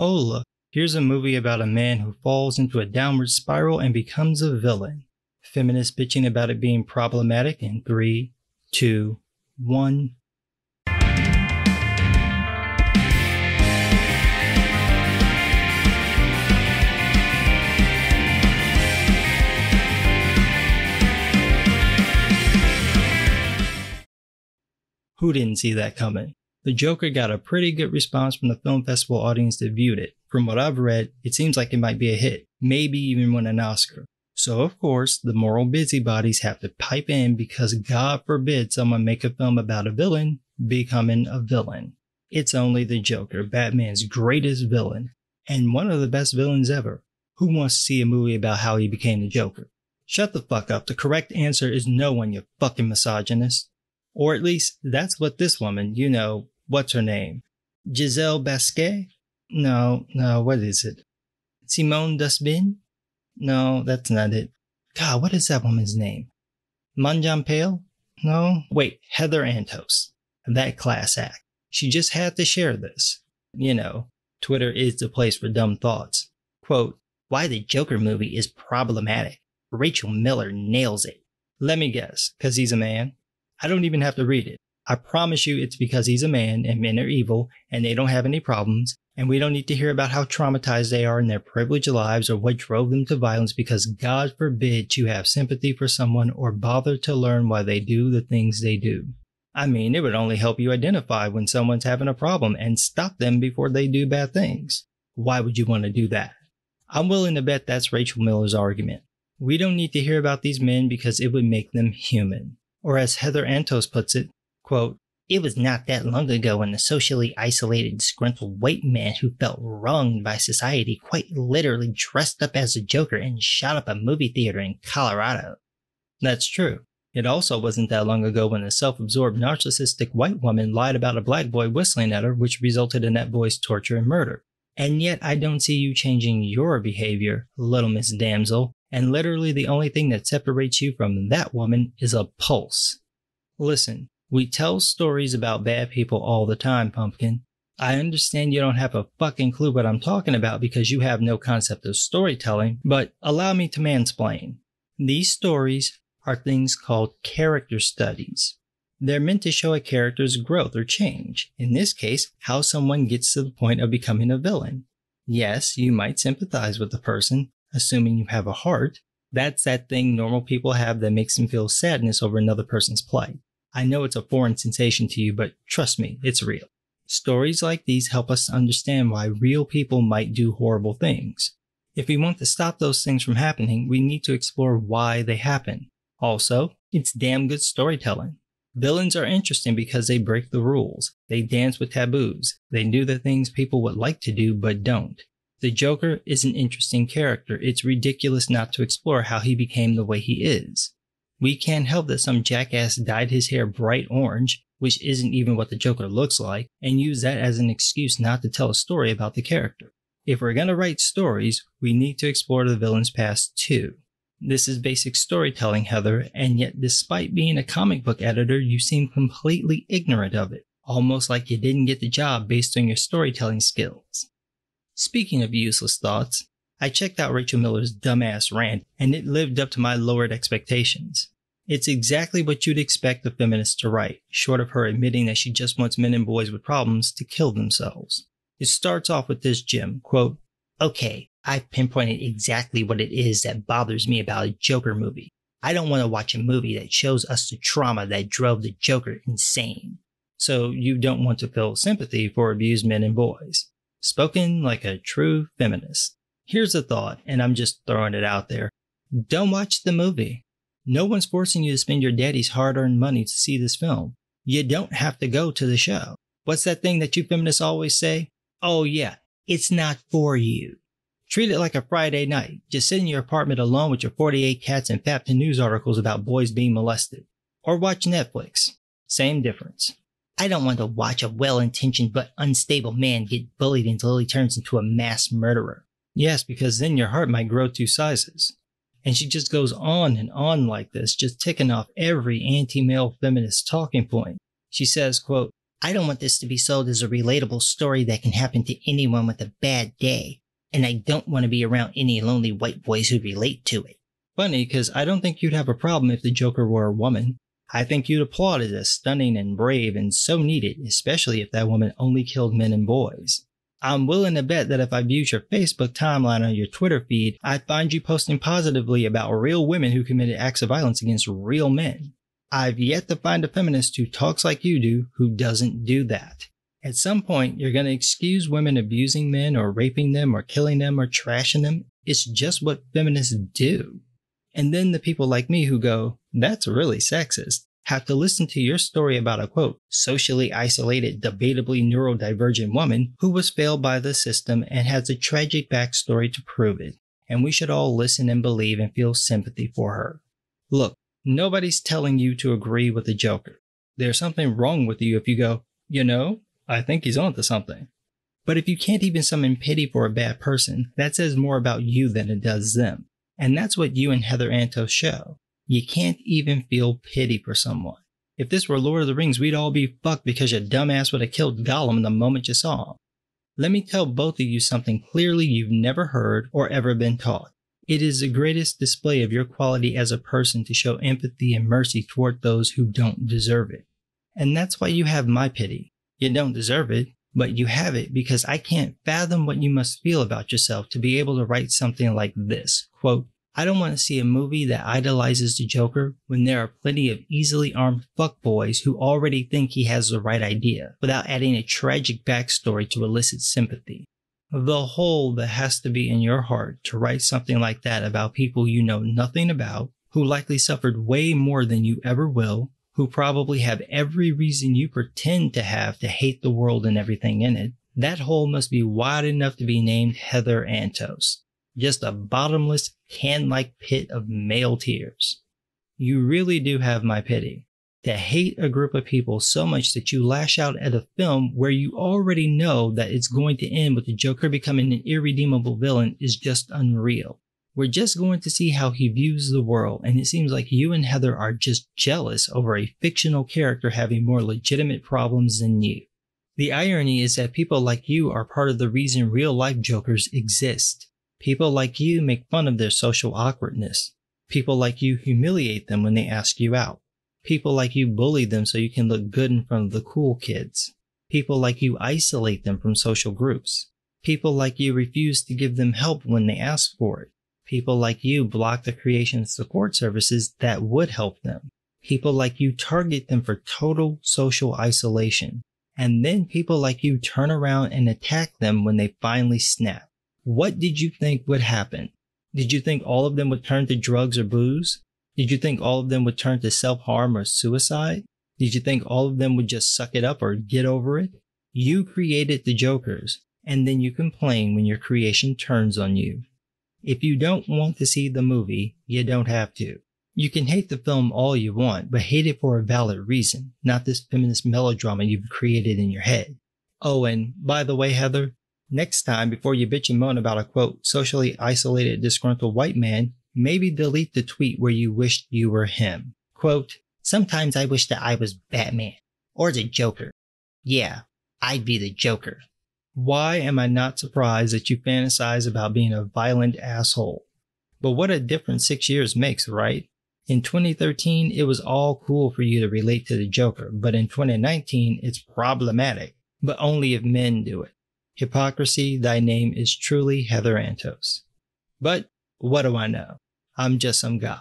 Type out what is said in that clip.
Oh look, here's a movie about a man who falls into a downward spiral and becomes a villain. Feminists bitching about it being problematic in 3, 2, 1. Who didn't see that coming? The Joker got a pretty good response from the film festival audience that viewed it. From what I've read, it seems like it might be a hit, maybe even win an Oscar. So of course, the moral busybodies have to pipe in because God forbid someone make a film about a villain becoming a villain. It's only the Joker, Batman's greatest villain, and one of the best villains ever. Who wants to see a movie about how he became the Joker? Shut the fuck up, the correct answer is no one, you fucking misogynist. Or at least, that's what this woman, what's her name? Giselle Basquet? No, what is it? Simone Dusbin? No, that's not it. God, what is that woman's name? Manjam Pale? No? Wait, Heather Antos. That class act. She just had to share this. Twitter is the place for dumb thoughts. Quote, why the Joker movie is problematic. Rachel Miller nails it. Let me guess, 'cause he's a man? I don't even have to read it. I promise you it's because he's a man and men are evil and they don't have any problems, and we don't need to hear about how traumatized they are in their privileged lives or what drove them to violence, because God forbid you have sympathy for someone or bother to learn why they do the things they do. I mean, it would only help you identify when someone's having a problem and stop them before they do bad things. Why would you want to do that? I'm willing to bet that's Rachel Miller's argument. We don't need to hear about these men because it would make them human. Or as Heather Antos puts it, quote, it was not that long ago when the socially isolated, disgruntled white man who felt wronged by society quite literally dressed up as a Joker and shot up a movie theater in Colorado. That's true. It also wasn't that long ago when a self-absorbed narcissistic white woman lied about a black boy whistling at her, which resulted in that boy's torture and murder. And yet I don't see you changing your behavior, little Miss Damsel, and literally the only thing that separates you from that woman is a pulse. Listen, we tell stories about bad people all the time, Pumpkin. I understand you don't have a fucking clue what I'm talking about because you have no concept of storytelling, but allow me to mansplain. These stories are things called character studies. They're meant to show a character's growth or change. In this case, how someone gets to the point of becoming a villain. Yes, you might sympathize with the person, assuming you have a heart. That's that thing normal people have that makes them feel sadness over another person's plight. I know it's a foreign sensation to you, but trust me, it's real. Stories like these help us to understand why real people might do horrible things. If we want to stop those things from happening, we need to explore why they happen. Also, it's damn good storytelling. Villains are interesting because they break the rules. They dance with taboos. They do the things people would like to do but don't. The Joker is an interesting character. It's ridiculous not to explore how he became the way he is. We can't help that some jackass dyed his hair bright orange, which isn't even what the Joker looks like, and use that as an excuse not to tell a story about the character. If we're gonna write stories, we need to explore the villain's past too. This is basic storytelling, Heather, and yet despite being a comic book editor, you seem completely ignorant of it, almost like you didn't get the job based on your storytelling skills. Speaking of useless thoughts, I checked out Rachel Miller's dumbass rant, and it lived up to my lowered expectations. It's exactly what you'd expect a feminist to write, short of her admitting that she just wants men and boys with problems to kill themselves. It starts off with this gem, quote, okay, I've pinpointed exactly what it is that bothers me about a Joker movie. I don't want to watch a movie that shows us the trauma that drove the Joker insane. So you don't want to feel sympathy for abused men and boys. Spoken like a true feminist. Here's a thought, and I'm just throwing it out there. Don't watch the movie. No one's forcing you to spend your daddy's hard-earned money to see this film. You don't have to go to the show. What's that thing that you feminists always say? Oh yeah, it's not for you. Treat it like a Friday night. Just sit in your apartment alone with your 48 cats and fap to news articles about boys being molested. Or watch Netflix. Same difference. I don't want to watch a well-intentioned but unstable man get bullied until he turns into a mass murderer. Yes, because then your heart might grow 2 sizes. And she just goes on and on like this, just ticking off every anti-male feminist talking point. She says, quote, I don't want this to be sold as a relatable story that can happen to anyone with a bad day, and I don't want to be around any lonely white boys who relate to it. Funny, because I don't think you'd have a problem if the Joker were a woman. I think you'd applaud it as stunning and brave and so needed, especially if that woman only killed men and boys. I'm willing to bet that if I viewed your Facebook timeline or your Twitter feed, I'd find you posting positively about real women who committed acts of violence against real men. I've yet to find a feminist who talks like you do who doesn't do that. At some point, you're going to excuse women abusing men or raping them or killing them or trashing them. It's just what feminists do. And then the people like me who go, that's really sexist, have to listen to your story about a, quote, socially isolated, debatably neurodivergent woman who was failed by the system and has a tragic backstory to prove it. And we should all listen and believe and feel sympathy for her. Look, nobody's telling you to agree with the Joker. There's something wrong with you if you go, I think he's onto something. But if you can't even summon pity for a bad person, that says more about you than it does them. And that's what you and Heather Antos show. You can't even feel pity for someone. If this were Lord of the Rings, we'd all be fucked because your dumbass would have killed Gollum the moment you saw him. Let me tell both of you something clearly you've never heard or ever been taught. It is the greatest display of your quality as a person to show empathy and mercy toward those who don't deserve it. And that's why you have my pity. You don't deserve it, but you have it because I can't fathom what you must feel about yourself to be able to write something like this. Quote, I don't want to see a movie that idolizes the Joker when there are plenty of easily armed fuckboys who already think he has the right idea, without adding a tragic backstory to elicit sympathy. The hole that has to be in your heart to write something like that about people you know nothing about, who likely suffered way more than you ever will, who probably have every reason you pretend to have to hate the world and everything in it, that hole must be wide enough to be named Heather Antos. Just a bottomless, can-like pit of male tears. You really do have my pity. To hate a group of people so much that you lash out at a film where you already know that it's going to end with the Joker becoming an irredeemable villain is just unreal. We're just going to see how he views the world, and it seems like you and Heather are just jealous over a fictional character having more legitimate problems than you. The irony is that people like you are part of the reason real-life Jokers exist. People like you make fun of their social awkwardness. People like you humiliate them when they ask you out. People like you bully them so you can look good in front of the cool kids. People like you isolate them from social groups. People like you refuse to give them help when they ask for it. People like you block the creation of support services that would help them. People like you target them for total social isolation. And then people like you turn around and attack them when they finally snap. What did you think would happen? Did you think all of them would turn to drugs or booze? Did you think all of them would turn to self-harm or suicide? Did you think all of them would just suck it up or get over it? You created the Jokers, and then you complain when your creation turns on you. If you don't want to see the movie, you don't have to. You can hate the film all you want, but hate it for a valid reason, not this feminist melodrama you've created in your head. Oh, and by the way, Heather, next time, before you bitch and moan about a, quote, socially isolated, disgruntled white man, maybe delete the tweet where you wished you were him. Quote, sometimes I wish that I was Batman. Or the Joker. Yeah, I'd be the Joker. Why am I not surprised that you fantasize about being a violent asshole? But what a difference 6 years makes, right? In 2013, it was all cool for you to relate to the Joker, but in 2019, it's problematic. But only if men do it. Hypocrisy, thy name is truly Heather Antos. But what do I know? I'm just some guy.